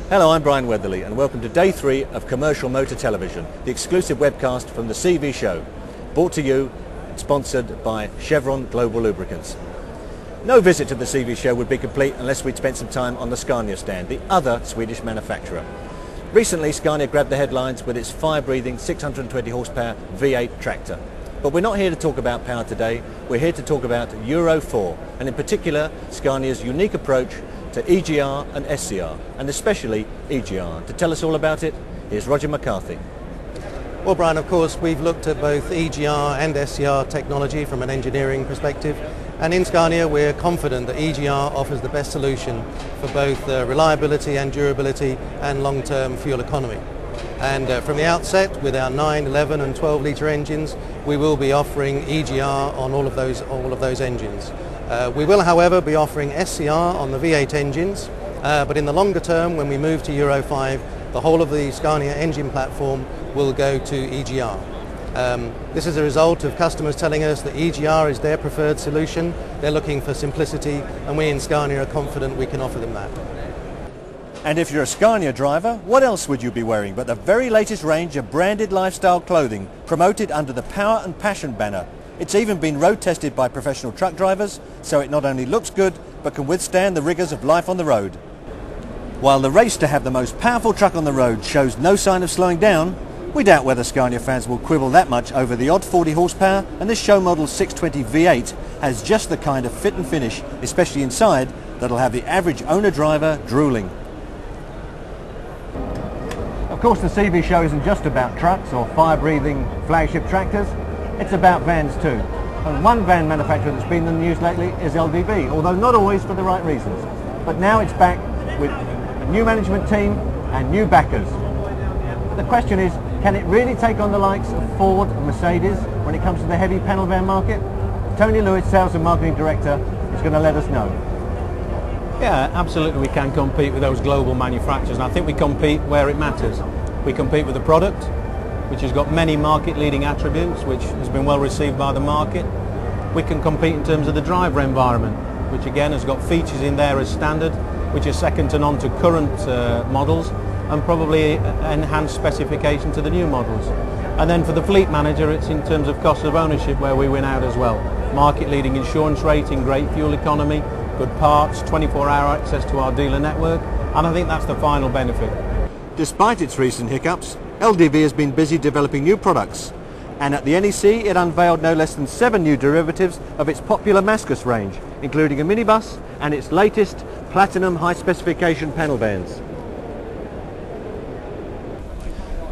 Hello, I'm Brian Weatherly and welcome to Day 3 of Commercial Motor Television, the exclusive webcast from the CV show, brought to you and sponsored by Chevron Global Lubricants. No visit to the CV show would be complete unless we'd spent some time on the Scania stand, the other Swedish manufacturer. Recently, Scania grabbed the headlines with its fire-breathing 620 horsepower V8 tractor. But we're not here to talk about power today, we're here to talk about Euro 4, and in particular Scania's unique approach to EGR and SCR, and especially EGR. To tell us all about it, here's Roger McCarthy. Well, Brian, of course, we've looked at both EGR and SCR technology from an engineering perspective, and in Scania we're confident that EGR offers the best solution for both reliability and durability and long-term fuel economy. And from the outset, with our 9, 11 and 12 litre engines, we will be offering EGR on all of those engines. We will, however, be offering SCR on the V8 engines, but in the longer term, when we move to Euro 5, the whole of the Scania engine platform will go to EGR. This is a result of customers telling us that EGR is their preferred solution. They're looking for simplicity, and we in Scania are confident we can offer them that. And if you're a Scania driver, what else would you be wearing but the very latest range of branded lifestyle clothing promoted under the Power and Passion banner? It's even been road tested by professional truck drivers, so it not only looks good but can withstand the rigours of life on the road. While the race to have the most powerful truck on the road shows no sign of slowing down, we doubt whether Scania fans will quibble that much over the odd 40 horsepower, and this show model 620 V8 has just the kind of fit and finish, especially inside, that'll have the average owner-driver drooling. Of course, the CV show isn't just about trucks or fire-breathing flagship tractors, it's about vans too. And one van manufacturer that's been in the news lately is LDV, although not always for the right reasons. But now it's back with a new management team and new backers. The question is, can it really take on the likes of Ford and Mercedes when it comes to the heavy panel van market? Tony Lewis, Sales and Marketing Director, is going to let us know. Yeah, absolutely we can compete with those global manufacturers, and I think we compete where it matters. We compete with the product, which has got many market-leading attributes, which has been well received by the market. We can compete in terms of the driver environment, which again has got features in there as standard, which are second to none to current models, and probably enhanced specification to the new models. And then for the fleet manager, it's in terms of cost of ownership where we win out as well. Market-leading insurance rating, great fuel economy, good parts, 24-hour access to our dealer network, and I think that's the final benefit. Despite its recent hiccups, LDV has been busy developing new products, and at the NEC it unveiled no less than 7 new derivatives of its popular Maxus range, including a minibus and its latest platinum high-specification panel vans.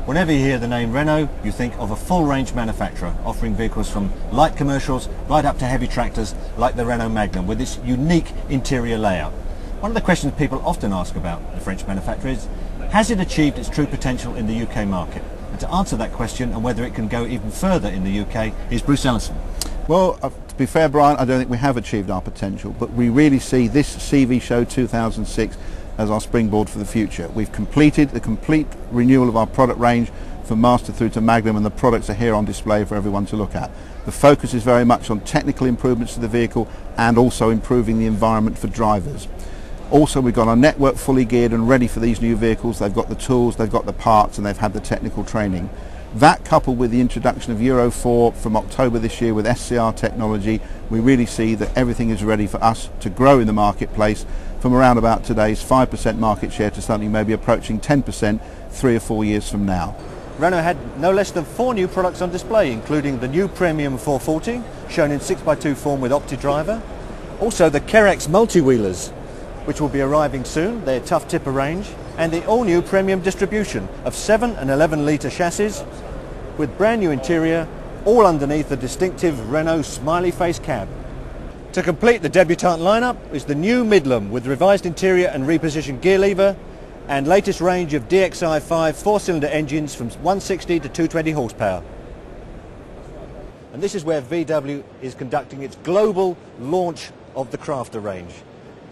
Whenever you hear the name Renault, you think of a full-range manufacturer offering vehicles from light commercials right up to heavy tractors like the Renault Magnum with its unique interior layout. One of the questions people often ask about the French manufacturer is, has it achieved its true potential in the UK market? And to answer that question and whether it can go even further in the UK is Bruce Ellison. Well, to be fair, Brian, I don't think we have achieved our potential, but we really see this CV show 2006 as our springboard for the future. We've completed the complete renewal of our product range from Master through to Magnum, and the products are here on display for everyone to look at. The focus is very much on technical improvements to the vehicle and also improving the environment for drivers. Also, we've got our network fully geared and ready for these new vehicles. They've got the tools, they've got the parts, and they've had the technical training. That, coupled with the introduction of Euro 4 from October this year with SCR technology, we really see that everything is ready for us to grow in the marketplace from around about today's 5% market share to something maybe approaching 10% 3 or 4 years from now. Renault had no less than 4 new products on display, including the new Premium 440, shown in 6x2 form with OptiDriver. Also the Kerex multi-wheelers, which will be arriving soon, their tough tipper range, and the all-new Premium distribution of 7 and 11 litre chassis with brand new interior, all underneath the distinctive Renault smiley face cab. To complete the debutante lineup is the new Midlum with revised interior and repositioned gear lever, and latest range of DXi5 4-cylinder engines from 160 to 220 horsepower. And this is where VW is conducting its global launch of the Crafter range.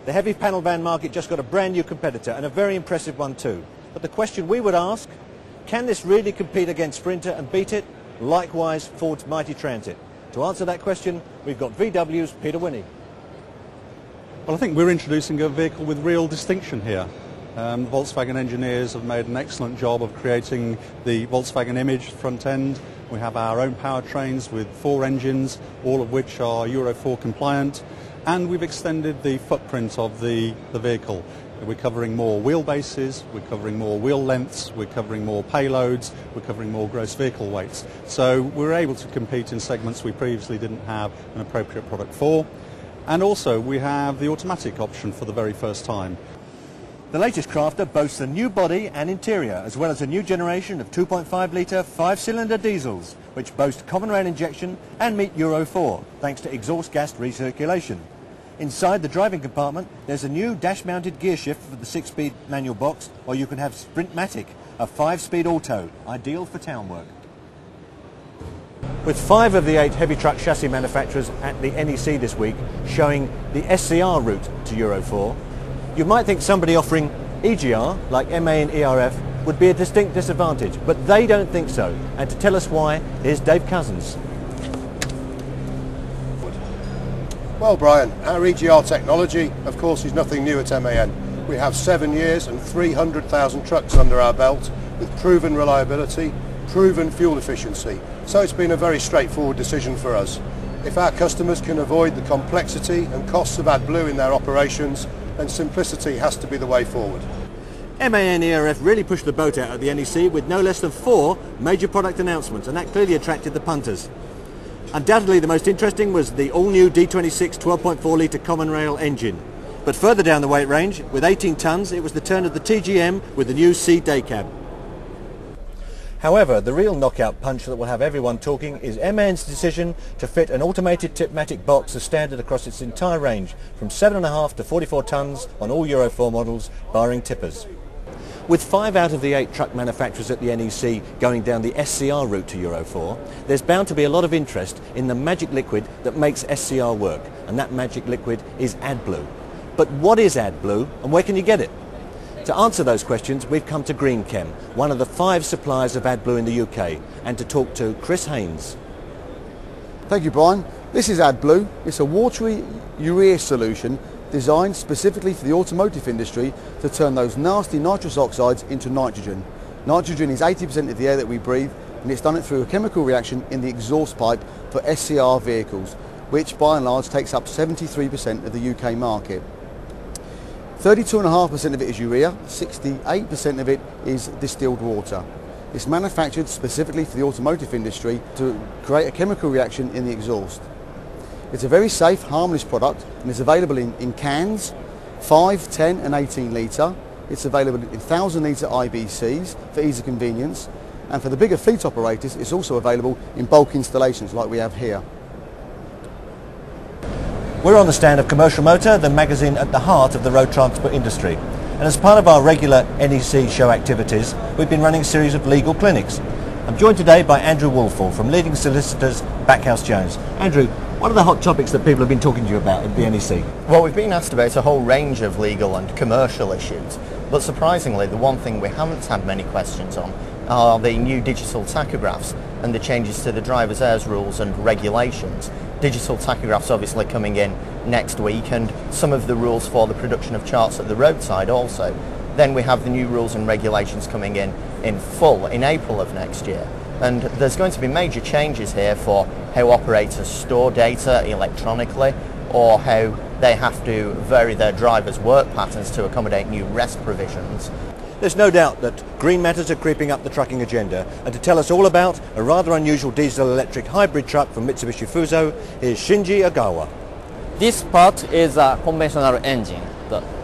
The heavy panel van market just got a brand new competitor, and a very impressive one too. But the question we would ask, can this really compete against Sprinter and beat it? Likewise Ford's mighty Transit. To answer that question, we've got VW's Peter Winnie. Well, I think we're introducing a vehicle with real distinction here. Volkswagen engineers have made an excellent job of creating the Volkswagen image front end. We have our own powertrains with 4 engines, all of which are Euro 4 compliant, and we've extended the footprint of the vehicle. We're covering more wheelbases, we're covering more wheel lengths, we're covering more payloads, we're covering more gross vehicle weights. So we're able to compete in segments we previously didn't have an appropriate product for. And also we have the automatic option for the very first time. The latest Crafter boasts a new body and interior, as well as a new generation of 2.5 litre 5-cylinder diesels, which boast common rail injection and meet Euro 4, thanks to exhaust gas recirculation. Inside the driving compartment, there's a new dash-mounted gear shift for the 6-speed manual box, or you can have Sprintmatic, a 5-speed auto, ideal for town work. With 5 of the 8 heavy truck chassis manufacturers at the NEC this week showing the SCR route to Euro 4, you might think somebody offering EGR, like MAN ERF, would be a distinct disadvantage, but they don't think so. And to tell us why, here's Dave Cousins. Well, Brian, our EGR technology, of course, is nothing new at MAN. We have 7 years and 300,000 trucks under our belt with proven reliability, proven fuel efficiency. So it's been a very straightforward decision for us. If our customers can avoid the complexity and costs of AdBlue in their operations, then simplicity has to be the way forward. MAN ERF really pushed the boat out at the NEC with no less than 4 major product announcements, and that clearly attracted the punters. Undoubtedly the most interesting was the all-new D26 12.4 litre common rail engine. But further down the weight range, with 18 tonnes, it was the turn of the TGM with the new C day cab. However, the real knockout punch that will have everyone talking is MAN's decision to fit an automated Tipmatic box as standard across its entire range, from 7.5 to 44 tonnes on all Euro 4 models, barring tippers. With 5 out of the 8 truck manufacturers at the NEC going down the SCR route to Euro 4, there's bound to be a lot of interest in the magic liquid that makes SCR work, and that magic liquid is AdBlue. But what is AdBlue, and where can you get it? To answer those questions, we've come to GreenChem, one of the 5 suppliers of AdBlue in the UK, and to talk to Chris Haynes. Thank you, Brian. This is AdBlue. It's a watery urea solution designed specifically for the automotive industry to turn those nasty nitrous oxides into nitrogen. Nitrogen is 80% of the air that we breathe, and it's done it through a chemical reaction in the exhaust pipe for SCR vehicles, which by and large takes up 73% of the UK market. 32.5% of it is urea, 68% of it is distilled water. It's manufactured specifically for the automotive industry to create a chemical reaction in the exhaust. It's a very safe, harmless product, and is available in cans, 5, 10 and 18 litre. It's available in 1,000 litre IBCs for ease of convenience, and for the bigger fleet operators it's also available in bulk installations like we have here. We're on the stand of Commercial Motor, the magazine at the heart of the road transport industry. And as part of our regular NEC show activities, we've been running a series of legal clinics. I'm joined today by Andrew Woolfall from leading solicitors Backhouse Jones. Andrew, what are the hot topics that people have been talking to you about at the NEC? Well, we've been asked about a whole range of legal and commercial issues, but surprisingly the one thing we haven't had many questions on are the new digital tachographs and the changes to the driver's airs rules and regulations. Digital tachographs obviously coming in next week, and some of the rules for the production of charts at the roadside also. Then we have the new rules and regulations coming in full in April of next year. And there's going to be major changes here for how operators store data electronically, or how they have to vary their drivers' work patterns to accommodate new rest provisions. There's no doubt that green matters are creeping up the trucking agenda, and to tell us all about a rather unusual diesel-electric hybrid truck from Mitsubishi Fuso is Shinji Agawa. This part is a conventional engine.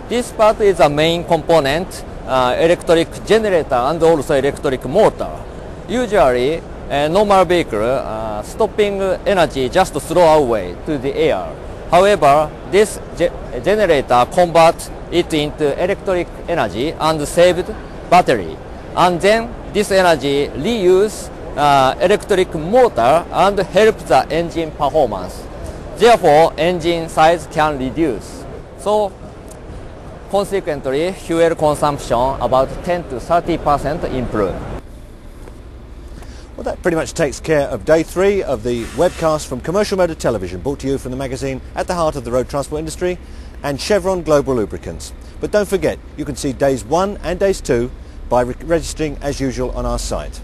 This part is a main component, electric generator and also electric motor. Usually, a normal vehicle stopping energy just throw away to the air. However, this generator converts it into electric energy and saved battery. And then this energy reuse electric motor and help the engine performance. Therefore, engine size can reduce. So, consequently, fuel consumption about 10 to 30% improve. Well, that pretty much takes care of day 3 of the webcast from Commercial Motor Television, brought to you from the magazine at the heart of the road transport industry and Chevron Global Lubricants. But don't forget, you can see days 1 and days 2 by registering as usual on our site.